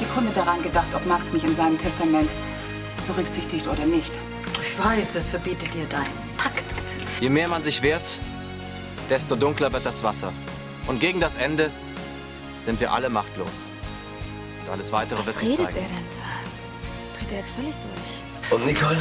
Sekunde daran gedacht, ob Max mich in seinem Testament berücksichtigt oder nicht. Ich weiß, das verbietet dir dein Taktgefühl. Je mehr man sich wehrt, desto dunkler wird das Wasser. Und gegen das Ende sind wir alle machtlos. Und alles Weitere wird sich zeigen. Was redet er denn da? Dreht er jetzt völlig durch? Und Nicole,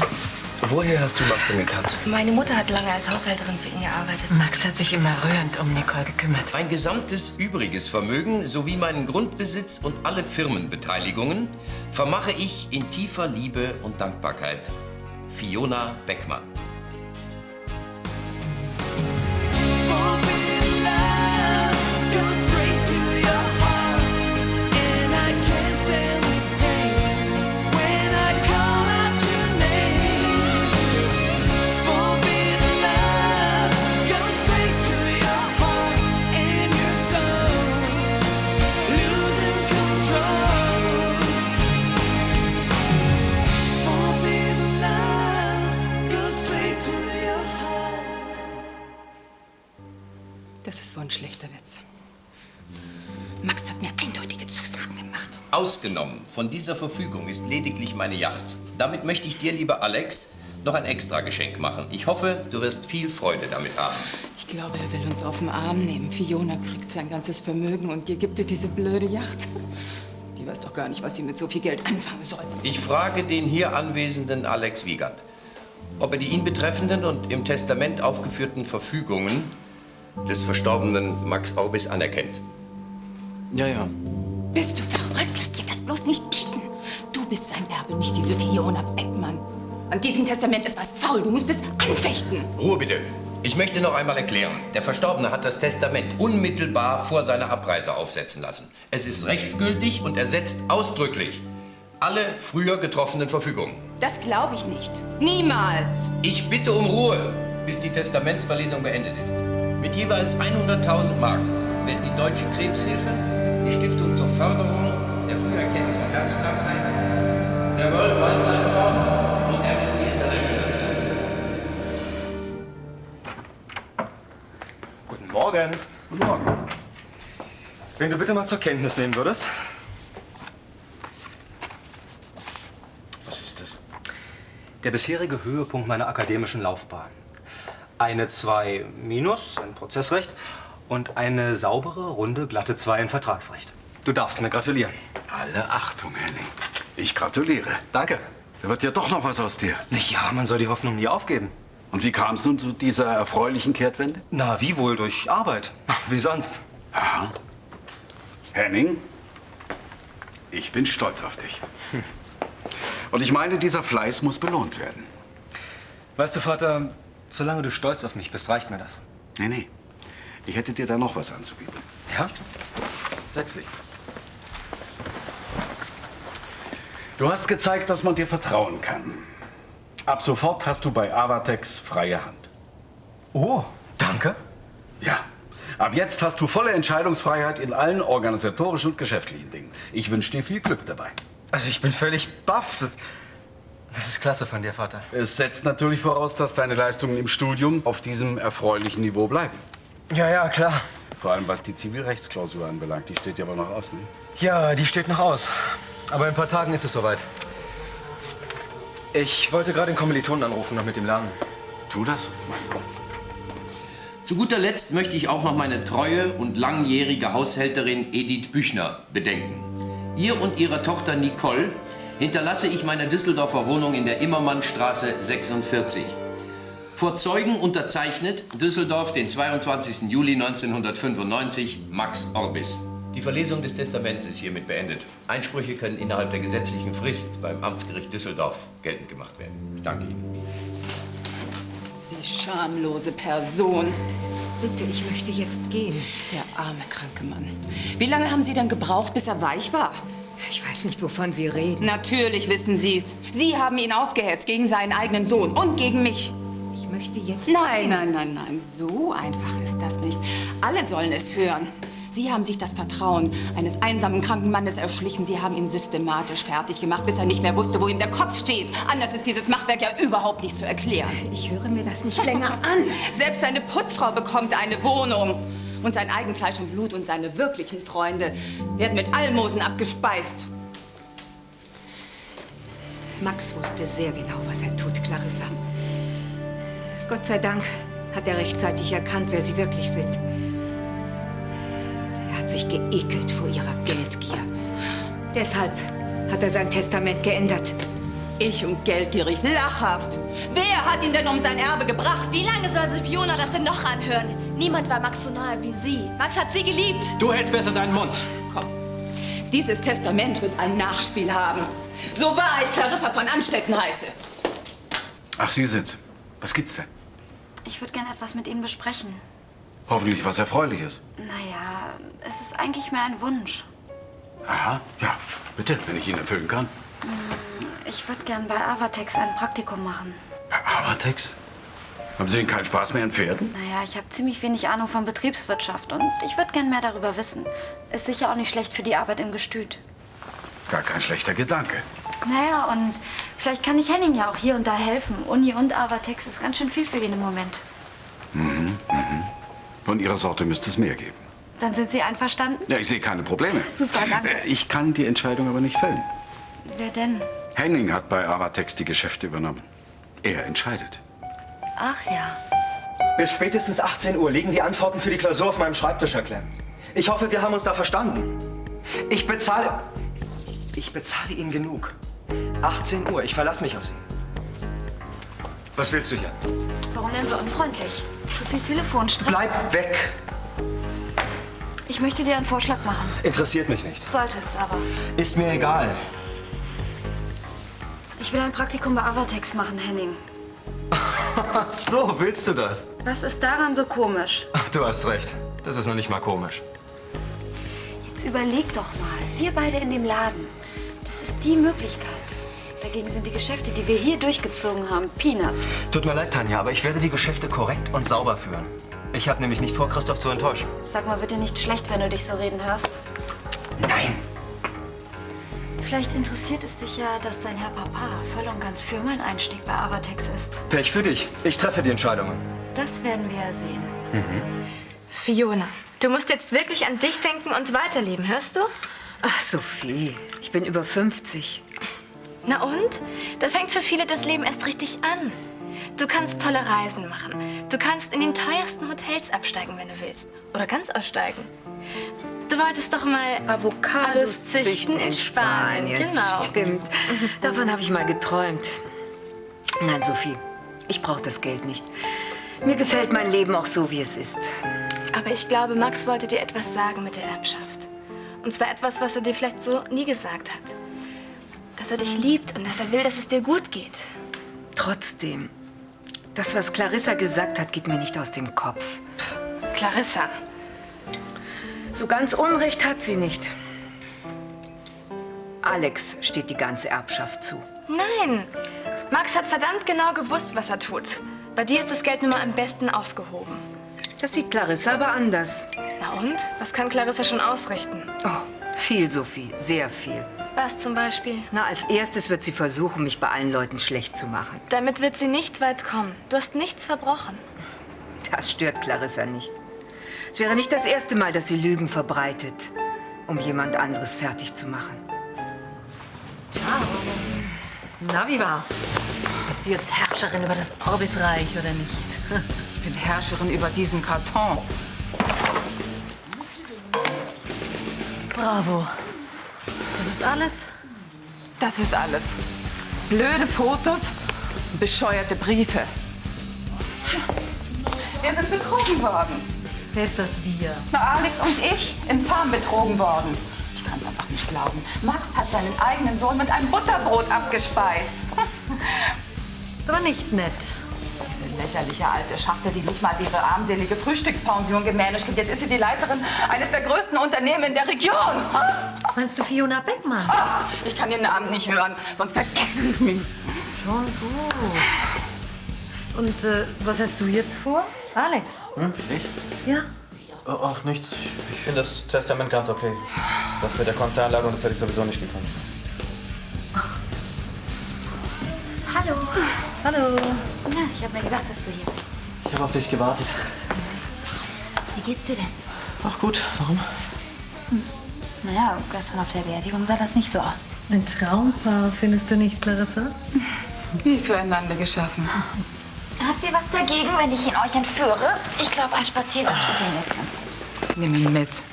woher hast du Max denn gekannt? Meine Mutter hat lange als Haushälterin für ihn gearbeitet. Max hat sich immer rührend um Nicole gekümmert. Mein gesamtes übriges Vermögen sowie meinen Grundbesitz und alle Firmenbeteiligungen vermache ich in tiefer Liebe und Dankbarkeit. Fiona Beckmann. Das ist wohl ein schlechter Witz. Max hat mir eindeutige Zusagen gemacht. Ausgenommen von dieser Verfügung ist lediglich meine Yacht. Damit möchte ich dir, lieber Alex, noch ein Extrageschenk machen. Ich hoffe, du wirst viel Freude damit haben. Ich glaube, er will uns auf den Arm nehmen. Fiona kriegt sein ganzes Vermögen und dir gibt er diese blöde Yacht. Die weiß doch gar nicht, was sie mit so viel Geld anfangen soll. Ich frage den hier anwesenden Alex Wiegand, ob er die ihn betreffenden und im Testament aufgeführten Verfügungen des verstorbenen Max Orbis anerkennt. Ja, ja. Bist du verrückt? Lass dir das bloß nicht bieten. Du bist sein Erbe, nicht diese Fiona Beckmann. An diesem Testament ist was faul. Du musst es anfechten. Ruhe bitte. Ich möchte noch einmal erklären. Der Verstorbene hat das Testament unmittelbar vor seiner Abreise aufsetzen lassen. Es ist rechtsgültig und ersetzt ausdrücklich alle früher getroffenen Verfügungen. Das glaube ich nicht. Niemals. Ich bitte um Ruhe, bis die Testamentsverlesung beendet ist. Mit jeweils 100.000 Mark werden die Deutsche Krebshilfe, die Stiftung zur Förderung der Früherkennung von Herzkrankheiten, der World Wildlife Fund und Amnesty International. Guten Morgen. Guten Morgen. Wenn du bitte mal zur Kenntnis nehmen würdest. Was ist das? Der bisherige Höhepunkt meiner akademischen Laufbahn. Eine 2 minus in Prozessrecht und eine saubere, runde, glatte 2 in Vertragsrecht. Du darfst mir gratulieren. Alle Achtung, Henning. Ich gratuliere. Danke. Da wird ja doch noch was aus dir. Na ja, man soll die Hoffnung nie aufgeben. Und wie kam es nun zu dieser erfreulichen Kehrtwende? Na, wie wohl? Durch Arbeit. Wie sonst? Aha. Henning, ich bin stolz auf dich. Und ich meine, dieser Fleiß muss belohnt werden. Weißt du, Vater, solange du stolz auf mich bist, reicht mir das. Nee, nee. Ich hätte dir da noch was anzubieten. Ja? Setz dich. Du hast gezeigt, dass man dir vertrauen kann. Ab sofort hast du bei Avatex freie Hand. Oh, danke. Ja. Ab jetzt hast du volle Entscheidungsfreiheit in allen organisatorischen und geschäftlichen Dingen. Ich wünsche dir viel Glück dabei. Also ich bin völlig baff. Das ist klasse von dir, Vater. Es setzt natürlich voraus, dass deine Leistungen im Studium auf diesem erfreulichen Niveau bleiben. Ja, ja, klar. Vor allem was die Zivilrechtsklausur anbelangt. Die steht ja wohl noch aus, ne? Ja, die steht noch aus. Aber in ein paar Tagen ist es soweit. Ich wollte gerade den Kommilitonen anrufen, noch mit ihm lernen. Tu das, mein Sohn. Zu guter Letzt möchte ich auch noch meine treue und langjährige Haushälterin Edith Büchner bedenken. Ihr und ihrer Tochter Nicole hinterlasse ich meine Düsseldorfer Wohnung in der Immermannstraße 46. Vor Zeugen unterzeichnet Düsseldorf den 22. Juli 1995 Max Orbis. Die Verlesung des Testaments ist hiermit beendet. Einsprüche können innerhalb der gesetzlichen Frist beim Amtsgericht Düsseldorf geltend gemacht werden. Ich danke Ihnen. Sie schamlose Person. Bitte, ich möchte jetzt gehen. Der arme, kranke Mann. Wie lange haben Sie denn gebraucht, bis er weich war? Ich weiß nicht, wovon Sie reden. Natürlich wissen Sie's. Sie haben ihn aufgehetzt gegen seinen eigenen Sohn und gegen mich. Ich möchte jetzt... Nein, nein, nein, nein. So einfach ist das nicht. Alle sollen es hören. Sie haben sich das Vertrauen eines einsamen, kranken Mannes erschlichen. Sie haben ihn systematisch fertig gemacht, bis er nicht mehr wusste, wo ihm der Kopf steht. Anders ist dieses Machwerk ja überhaupt nicht zu erklären. Ich höre mir das nicht länger an. Selbst seine Putzfrau bekommt eine Wohnung. Und sein Eigenfleisch und Blut und seine wirklichen Freunde werden mit Almosen abgespeist. Max wusste sehr genau, was er tut, Clarissa. Gott sei Dank hat er rechtzeitig erkannt, wer sie wirklich sind. Er hat sich geekelt vor ihrer Geldgier. Deshalb hat er sein Testament geändert. Ich und geldgierig, lachhaft. Wer hat ihn denn um sein Erbe gebracht? Wie lange soll sich Fiona das denn noch anhören? Niemand war Max so nahe wie sie. Max hat sie geliebt. Du hältst besser deinen Mund. Komm, dieses Testament wird ein Nachspiel haben. So wahr ich Clarissa von Anstetten heiße. Ach, Sie sind's. Was gibt's denn? Ich würde gerne etwas mit Ihnen besprechen. Hoffentlich was Erfreuliches. Naja, es ist eigentlich mehr ein Wunsch. Aha, ja, bitte, wenn ich ihn erfüllen kann. Ich würde gern bei Avatex ein Praktikum machen. Bei Avatex? Haben Sie denn keinen Spaß mehr an Pferden? Naja, ich habe ziemlich wenig Ahnung von Betriebswirtschaft und ich würde gern mehr darüber wissen. Ist sicher auch nicht schlecht für die Arbeit im Gestüt. Gar kein schlechter Gedanke. Naja, und vielleicht kann ich Henning ja auch hier und da helfen. Uni und Avatex ist ganz schön viel für ihn im Moment. Von Ihrer Sorte müsste es mehr geben. Dann sind Sie einverstanden? Ja, ich sehe keine Probleme. Super, danke. Ich kann die Entscheidung aber nicht fällen. Wer denn? Henning hat bei Avatex die Geschäfte übernommen. Er entscheidet. Ach ja. Bis spätestens 18 Uhr liegen die Antworten für die Klausur auf meinem Schreibtisch, Herr Klemm. Ich hoffe, wir haben uns da verstanden. Ich bezahle Ihnen genug. 18 Uhr, ich verlasse mich auf Sie. Was willst du hier? Warum denn so unfreundlich? Zu viel Telefonstress? Bleib weg! Ich möchte dir einen Vorschlag machen. Interessiert mich nicht. Sollte es aber. Ist mir egal. Ich will ein Praktikum bei Avatex machen, Henning. Ach so, willst du das? Was ist daran so komisch? Ach, du hast recht. Das ist noch nicht mal komisch. Jetzt überleg doch mal. Wir beide in dem Laden. Das ist die Möglichkeit. Dagegen sind die Geschäfte, die wir hier durchgezogen haben, Peanuts. Tut mir leid, Tanja, aber ich werde die Geschäfte korrekt und sauber führen. Ich habe nämlich nicht vor, Christoph zu enttäuschen. Sag mal, wird dir nicht schlecht, wenn du dich so reden hörst? Nein. Vielleicht interessiert es dich ja, dass dein Herr Papa voll und ganz für meinen Einstieg bei Avatex ist. Pech für dich. Ich treffe die Entscheidungen. Das werden wir ja sehen. Fiona, du musst jetzt wirklich an dich denken und weiterleben, hörst du? Ach, Sophie, ich bin über 50. Na und? Da fängt für viele das Leben erst richtig an. Du kannst tolle Reisen machen. Du kannst in den teuersten Hotels absteigen, wenn du willst. Oder ganz aussteigen. Du wolltest doch mal Avocados züchten in Spanien. Genau. Stimmt. Davon habe ich mal geträumt. Nein, Sophie, ich brauche das Geld nicht. Mir gefällt mein Leben auch so, wie es ist. Aber ich glaube, Max wollte dir etwas sagen mit der Erbschaft. Und zwar etwas, was er dir vielleicht so nie gesagt hat. Dass er dich liebt und dass er will, dass es dir gut geht. Trotzdem, das, was Clarissa gesagt hat, geht mir nicht aus dem Kopf. Clarissa. So ganz Unrecht hat sie nicht. Alex steht die ganze Erbschaft zu. Nein. Max hat verdammt genau gewusst, was er tut. Bei dir ist das Geld nun mal am besten aufgehoben. Das sieht Clarissa aber anders. Na und? Was kann Clarissa schon ausrichten? Oh, viel, Sophie, sehr viel. Was zum Beispiel? Na, als erstes wird sie versuchen, mich bei allen Leuten schlecht zu machen. Damit wird sie nicht weit kommen. Du hast nichts verbrochen. Das stört Clarissa nicht. Es wäre nicht das erste Mal, dass sie Lügen verbreitet, um jemand anderes fertig zu machen. Na, wie war's? Bist du jetzt Herrscherin über das Orbisreich oder nicht? Ich bin Herrscherin über diesen Karton. Bravo. Das ist alles? Das ist alles. Blöde Fotos, bescheuerte Briefe. Wir sind betrogen worden. Wer ist das Wir? Na, Alex und ich im Farm betrogen worden. Ich kann es einfach nicht glauben. Max hat seinen eigenen Sohn mit einem Butterbrot abgespeist. Ist aber nicht nett. Diese lächerliche alte Schachtel, die nicht mal ihre armselige Frühstückspension gemanagt hat. Jetzt ist sie die Leiterin eines der größten Unternehmen in der Region. Meinst du Fiona Beckmann? Ich kann den Namen nicht hören, sonst vergessen ich mich. Schon gut. Und was hast du jetzt vor? Alex? Ich? Ja? Ach, nichts. Ich finde das Testament ganz okay. Das mit der Konzernlage, das hätte ich sowieso nicht gekonnt. Hallo. Hallo. Na, ich habe mir gedacht, dass du hier bist. Ich habe auf dich gewartet. Wie geht's dir denn? Ach gut, warum? Naja, gestern auf der Beerdigung sah das nicht so aus. Ein Traumpaar, findest du nicht, Clarissa? Wie füreinander geschaffen. Habt ihr was dagegen, wenn ich ihn euch entführe? Ich glaube, ein Spaziergang tut ihm jetzt ganz gut. Nimm ihn mit.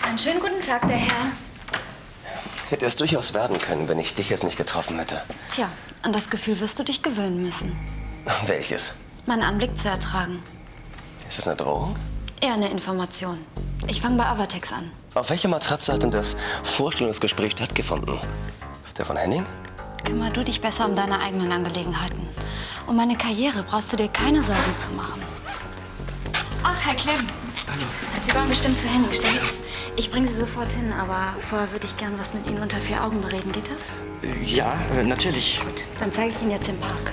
Einen schönen guten Tag, der Herr. Hätte es durchaus werden können, wenn ich dich jetzt nicht getroffen hätte. Tja, an das Gefühl wirst du dich gewöhnen müssen. Welches? Meinen Anblick zu ertragen. Ist das eine Drohung? Eher eine Information. Ich fange bei Avatex an. Auf welcher Matratze hat denn das Vorstellungsgespräch stattgefunden? Auf der von Henning? Kümmer du dich besser um deine eigenen Angelegenheiten. Um meine Karriere brauchst du dir keine Sorgen zu machen. Ach, Herr Klemm. Hallo. Sie wollen bestimmt zu Henning, stimmt's? Ich bringe Sie sofort hin, aber vorher würde ich gern was mit Ihnen unter 4 Augen bereden. Geht das? Ja, natürlich. Gut, dann zeige ich Ihnen jetzt den Park.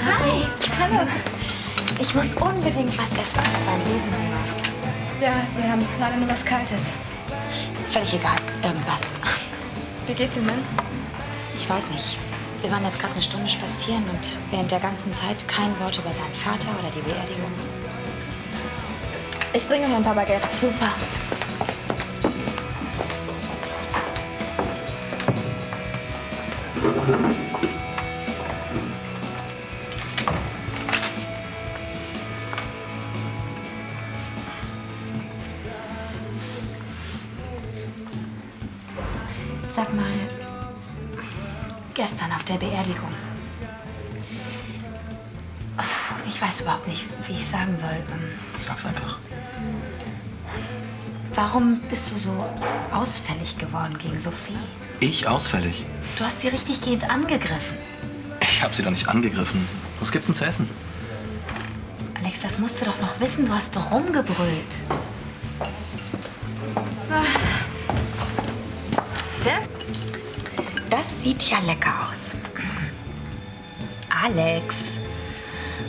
Hi, hallo. Ich muss unbedingt was essen. Beim Lesen. Ja, wir haben leider nur was Kaltes. Völlig egal, irgendwas. Wie geht's Ihnen denn? Ich weiß nicht. Wir waren jetzt gerade eine Stunde spazieren und während der ganzen Zeit kein Wort über seinen Vater oder die Beerdigung. Ich bringe mir ein paar Baguettes. Super. Sag mal, gestern auf der Beerdigung. Ich weiß überhaupt nicht, wie ich sagen soll. Sag's einfach. Warum bist du so ausfällig geworden gegen Sophie? Ich ausfällig? Du hast sie richtig gehend angegriffen. Ich habe sie doch nicht angegriffen. Was gibt's denn zu essen? Alex, das musst du doch noch wissen. Du hast doch rumgebrüllt. So. Das sieht ja lecker aus. Alex.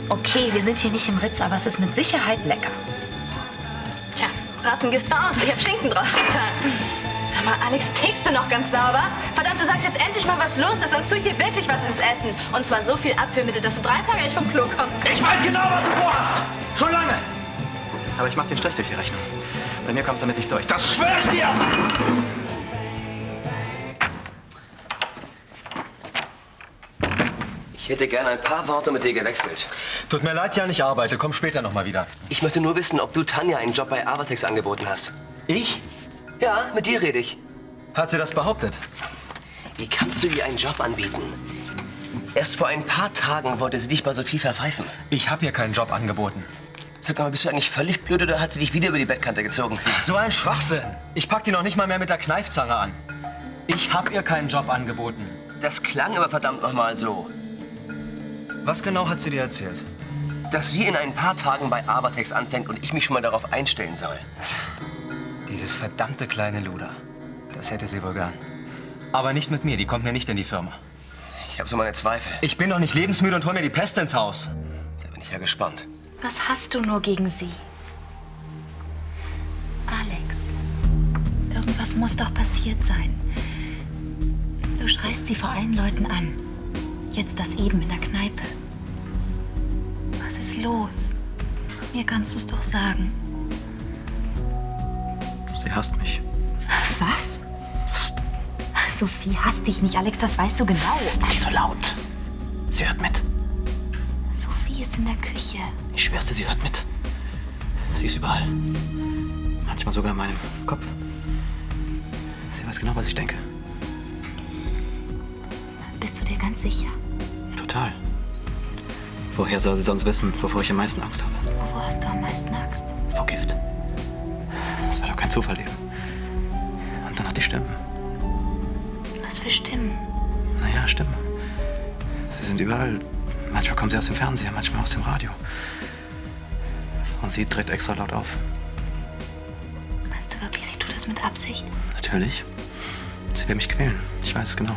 Okay, wir sind hier nicht im Ritz, aber es ist mit Sicherheit lecker. Tja, Rattengift war aus. Ich habe Schinken drauf getan. Sag mal, Alex, tickst du noch ganz sauber? Verdammt, du sagst jetzt endlich mal, was los ist, sonst tue ich dir wirklich was ins Essen. Und zwar so viel Abführmittel, dass du 3 Tage nicht vom Klo kommst. Ich weiß genau, was du vorhast! Schon lange! Aber ich mach den Strich durch die Rechnung. Bei mir kommst du damit nicht durch. Das schwöre ich dir! Ich hätte gerne ein paar Worte mit dir gewechselt. Tut mir leid, Jan, ich arbeite. Komm später noch mal wieder. Ich möchte nur wissen, ob du Tanja einen Job bei Avatex angeboten hast. Ich? Ja, mit dir rede ich. Hat sie das behauptet? Wie kannst du ihr einen Job anbieten? Erst vor ein paar Tagen wollte sie dich bei Sophie verpfeifen. Ich habe ihr keinen Job angeboten. Sag mal, bist du eigentlich völlig blöd oder hat sie dich wieder über die Bettkante gezogen? So ein Schwachsinn. Ich pack die noch nicht mal mehr mit der Kneifzange an. Ich habe ihr keinen Job angeboten. Das klang aber verdammt noch mal so. Was genau hat sie dir erzählt? Dass sie in ein paar Tagen bei Avatex anfängt und ich mich schon mal darauf einstellen soll. Dieses verdammte kleine Luder. Das hätte sie wohl gern. Aber nicht mit mir, die kommt mir nicht in die Firma. Ich habe so meine Zweifel. Ich bin doch nicht lebensmüde und hol mir die Pest ins Haus. Da bin ich ja gespannt. Was hast du nur gegen sie? Alex, irgendwas muss doch passiert sein. Du schreist sie vor allen Leuten an. Jetzt das eben in der Kneipe. Was ist los? Mir kannst du es doch sagen. Sie hasst mich. Was? Sophie hasst dich nicht, Alex, das weißt du genau. Nicht so laut. Sie hört mit. Sophie ist in der Küche. Ich schwör's dir, sie hört mit. Sie ist überall. Manchmal sogar in meinem Kopf. Sie weiß genau, was ich denke. Bist du dir ganz sicher? Total. Woher soll sie sonst wissen, wovor ich am meisten Angst habe? Wovor hast du am meisten Angst? Vor Gift. Das war doch kein Zufall eben. Und dann hat die Stimmen. Was für Stimmen? Naja, Stimmen. Sie sind überall. Manchmal kommen sie aus dem Fernseher, manchmal aus dem Radio. Und sie tritt extra laut auf. Meinst du wirklich, sie tut das mit Absicht? Natürlich. Sie will mich quälen. Ich weiß es genau.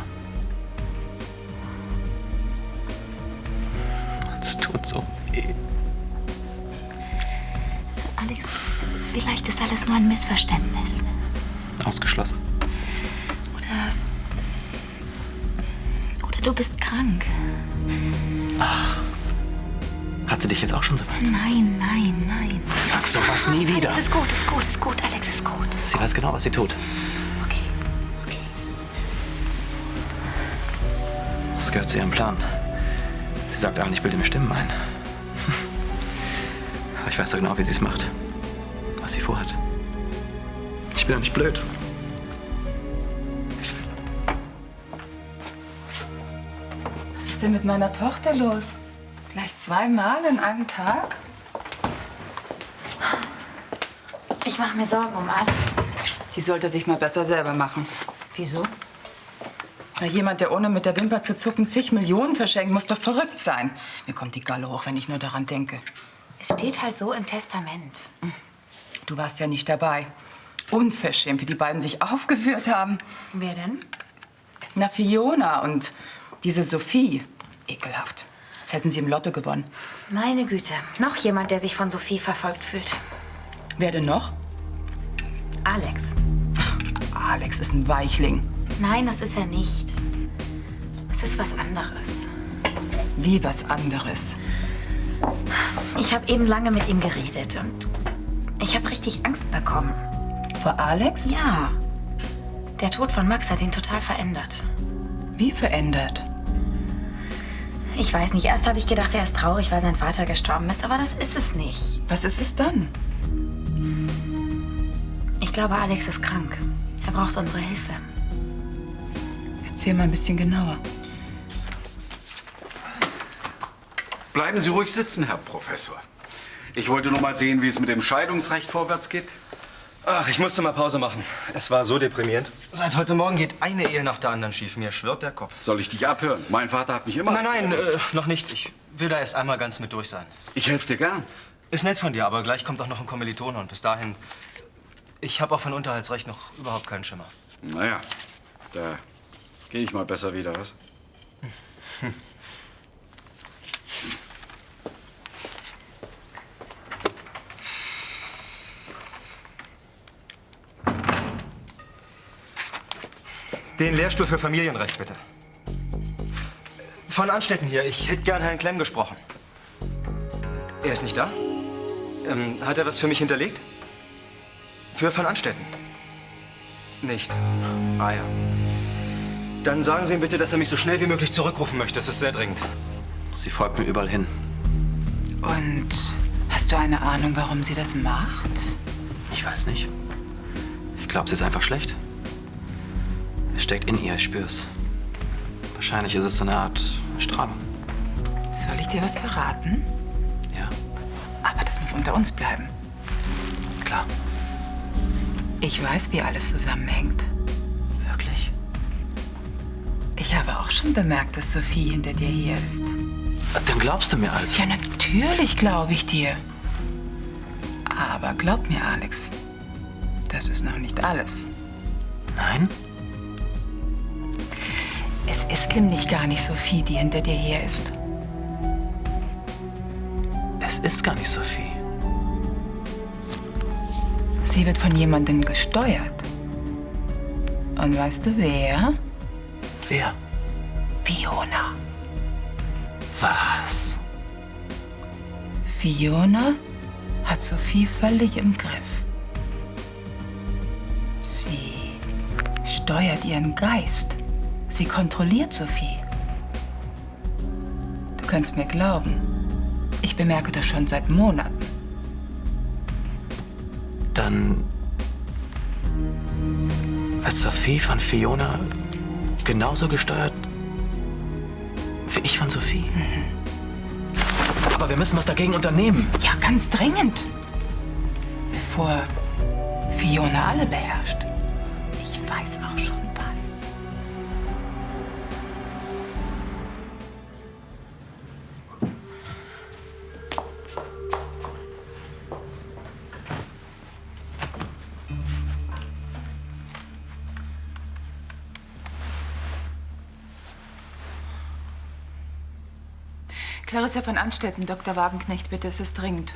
Es tut so weh. Alex, vielleicht ist alles nur ein Missverständnis. Ausgeschlossen. Oder du bist krank. Ach. Hat sie dich jetzt auch schon so weit? Nein, nein, nein. Sag sowas nie wieder. Alex, ist gut, ist gut, ist gut. Alex, ist gut. Sie weiß genau, was sie tut. Okay, okay. Das gehört zu ihrem Plan. Sie sagt allen, ich bilde mir Stimmen ein. Aber ich weiß so genau, wie sie es macht. Was sie vorhat. Ich bin ja nicht blöd. Was ist denn mit meiner Tochter los? Gleich 2-mal in einem Tag? Ich mache mir Sorgen um Alex. Die sollte sich mal besser selber machen. Wieso? Na, jemand, der ohne mit der Wimper zu zucken zig Millionen verschenkt, muss doch verrückt sein. Mir kommt die Galle hoch, wenn ich nur daran denke. Es steht halt so im Testament. Du warst ja nicht dabei. Unverschämt, wie die beiden sich aufgeführt haben. Wer denn? Na, Fiona und diese Sophie. Ekelhaft. Als hätten sie im Lotto gewonnen. Meine Güte, noch jemand, der sich von Sophie verfolgt fühlt. Wer denn noch? Alex. Alex ist ein Weichling. Nein, das ist er nicht. Es ist was anderes. Wie was anderes? Ich habe eben lange mit ihm geredet und ich habe richtig Angst bekommen. Vor Alex? Ja. Der Tod von Max hat ihn total verändert. Wie verändert? Ich weiß nicht. Erst habe ich gedacht, er ist traurig, weil sein Vater gestorben ist. Aber das ist es nicht. Was ist es dann? Ich glaube, Alex ist krank. Er braucht unsere Hilfe. Erzähl mal ein bisschen genauer. Bleiben Sie ruhig sitzen, Herr Professor. Ich wollte nur mal sehen, wie es mit dem Scheidungsrecht vorwärts geht. Ach, ich musste mal Pause machen. Es war so deprimierend. Seit heute Morgen geht eine Ehe nach der anderen schief. Mir schwirrt der Kopf. Soll ich dich abhören? Mein Vater hat mich immer... Nein, noch nicht. Ich will da erst einmal ganz mit durch sein. Ich helfe dir gern. Ist nett von dir, aber gleich kommt auch noch ein Kommilitone und bis dahin... Ich habe auch von Unterhaltsrecht noch überhaupt keinen Schimmer. Naja, da gehe ich mal besser wieder, was? Den Lehrstuhl für Familienrecht, bitte. Von Anstetten hier. Ich hätte gern Herrn Klemm gesprochen. Er ist nicht da? Hat er was für mich hinterlegt? Für Van Anstetten? Nicht. Ah ja. Dann sagen Sie ihm bitte, dass er mich so schnell wie möglich zurückrufen möchte. Es ist sehr dringend. Sie folgt mir überall hin. Und hast du eine Ahnung, warum sie das macht? Ich weiß nicht. Ich glaube, sie ist einfach schlecht. Es steckt in ihr, ich spür's. Wahrscheinlich ist es so eine Art Strahlung. Soll ich dir was verraten? Ja. Aber das muss unter uns bleiben. Klar. Ich weiß, wie alles zusammenhängt. Wirklich? Ich habe auch schon bemerkt, dass Sophie hinter dir her ist. Dann glaubst du mir also? Ja, natürlich glaube ich dir. Aber glaub mir, Alex, das ist noch nicht alles. Nein? Es ist nämlich gar nicht Sophie, die hinter dir her ist. Es ist gar nicht Sophie. Sie wird von jemandem gesteuert. Und weißt du wer? Wer? Fiona. Was? Fiona hat Sophie völlig im Griff. Sie steuert ihren Geist. Sie kontrolliert Sophie. Du kannst mir glauben, ich bemerke das schon seit Monaten. Dann wird Sophie von Fiona genauso gesteuert wie ich von Sophie. Aber wir müssen was dagegen unternehmen. Ja, ganz dringend. Bevor Fiona alle beherrscht. Ich weiß auch schon was. Clarissa von Anstetten, Dr. Wagenknecht, bitte, es ist dringend.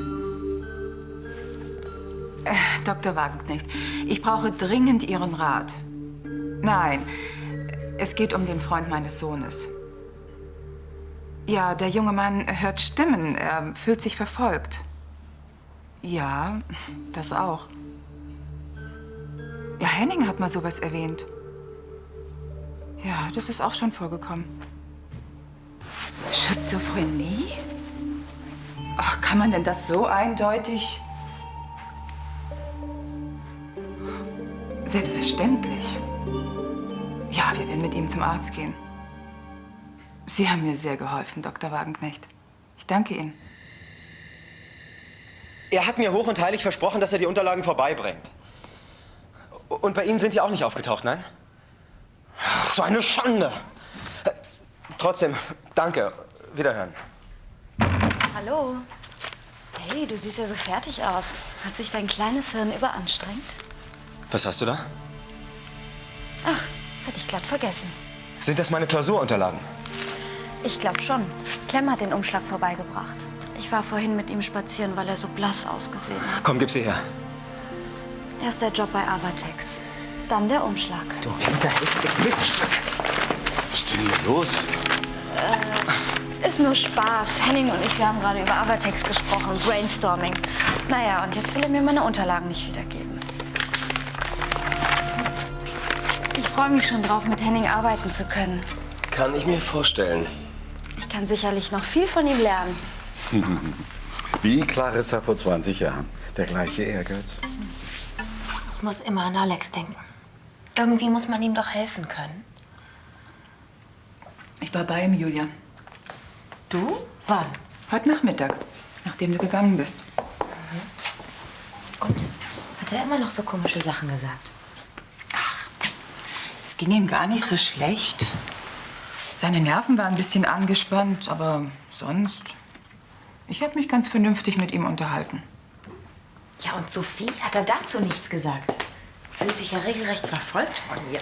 Dr. Wagenknecht, ich brauche dringend Ihren Rat. Nein, es geht um den Freund meines Sohnes. Ja, der junge Mann hört Stimmen. Er fühlt sich verfolgt. Ja, das auch. Ja, Henning hat mal sowas erwähnt. Ja, das ist auch schon vorgekommen. Schizophrenie? Ach, kann man denn das so eindeutig? Selbstverständlich. Ja, wir werden mit ihm zum Arzt gehen. Sie haben mir sehr geholfen, Dr. Wagenknecht. Ich danke Ihnen. Er hat mir hoch und heilig versprochen, dass er die Unterlagen vorbeibringt. Und bei Ihnen sind die auch nicht aufgetaucht, nein? So eine Schande. Trotzdem, danke. Wiederhören. Hallo. Hey, du siehst ja so fertig aus. Hat sich dein kleines Hirn überanstrengt? Was hast du da? Ach, das hatte ich glatt vergessen. Sind das meine Klausurunterlagen? Ich glaube schon. Clem hat den Umschlag vorbeigebracht. Ich war vorhin mit ihm spazieren, weil er so blass ausgesehen hat. Komm, gib sie her. Erst der Job bei Avatex, dann der Umschlag. Du hinterhältiges Miststück. Was ist denn hier los? Ist nur Spaß. Henning und ich, wir haben gerade über Avatex gesprochen. Brainstorming. Naja, und jetzt will er mir meine Unterlagen nicht wiedergeben. Ich freue mich schon drauf, mit Henning arbeiten zu können. Kann ich mir vorstellen. Ich kann sicherlich noch viel von ihm lernen. Wie Clarissa vor 20 Jahren. Der gleiche Ehrgeiz. Ich muss immer an Alex denken. Irgendwie muss man ihm doch helfen können. Ich war bei ihm, Julia. Du? Wann? Heute Nachmittag, nachdem du gegangen bist. Und? Hat er immer noch so komische Sachen gesagt? Es ging ihm gar nicht so schlecht. Seine Nerven waren ein bisschen angespannt, aber sonst... Ich habe mich ganz vernünftig mit ihm unterhalten. Ja, und Sophie hat er dazu nichts gesagt. Fühlt sich ja regelrecht verfolgt von ihr.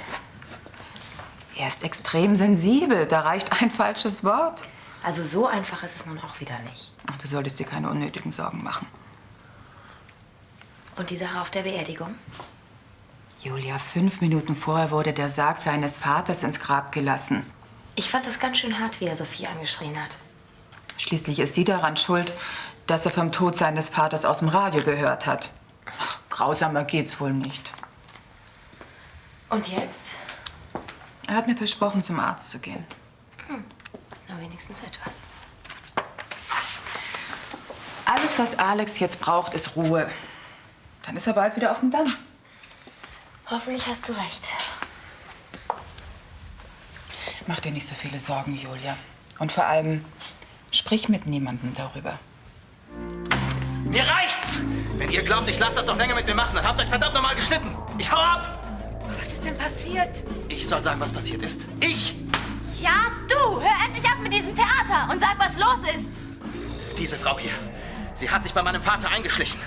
Er ist extrem sensibel. Da reicht ein falsches Wort. Also so einfach ist es nun auch wieder nicht. Ach, du solltest dir keine unnötigen Sorgen machen. Und die Sache auf der Beerdigung? Julia, 5 Minuten vorher wurde der Sarg seines Vaters ins Grab gelassen. Ich fand das ganz schön hart, wie er Sophie angeschrien hat. Schließlich ist sie daran schuld, dass er vom Tod seines Vaters aus dem Radio gehört hat. Ach, grausamer geht's wohl nicht. Und jetzt? Er hat mir versprochen, zum Arzt zu gehen. Na, wenigstens etwas. Alles, was Alex jetzt braucht, ist Ruhe. Dann ist er bald wieder auf dem Damm. Hoffentlich hast du recht. Mach dir nicht so viele Sorgen, Julia. Und vor allem, sprich mit niemandem darüber. Mir reicht's! Wenn ihr glaubt, ich lasse das noch länger mit mir machen, dann habt euch verdammt nochmal geschnitten. Ich hau ab! Was ist denn passiert? Ich soll sagen, was passiert ist. Ich! Ja, du! Hör endlich auf mit diesem Theater und sag, was los ist! Diese Frau hier, sie hat sich bei meinem Vater eingeschlichen.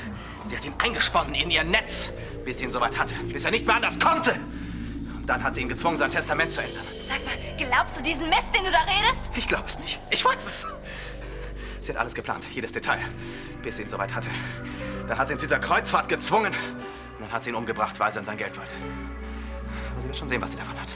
Sie hat ihn eingesponnen in ihr Netz, bis sie ihn soweit hatte, bis er nicht mehr anders konnte. Und dann hat sie ihn gezwungen, sein Testament zu ändern. Sag mal, glaubst du diesen Mist, den du da redest? Ich glaube es nicht. Ich weiß es. Sie hat alles geplant, jedes Detail, bis sie ihn soweit hatte. Dann hat sie ihn zu dieser Kreuzfahrt gezwungen. Und dann hat sie ihn umgebracht, weil sie an sein Geld wollte. Aber sie wird schon sehen, was sie davon hat.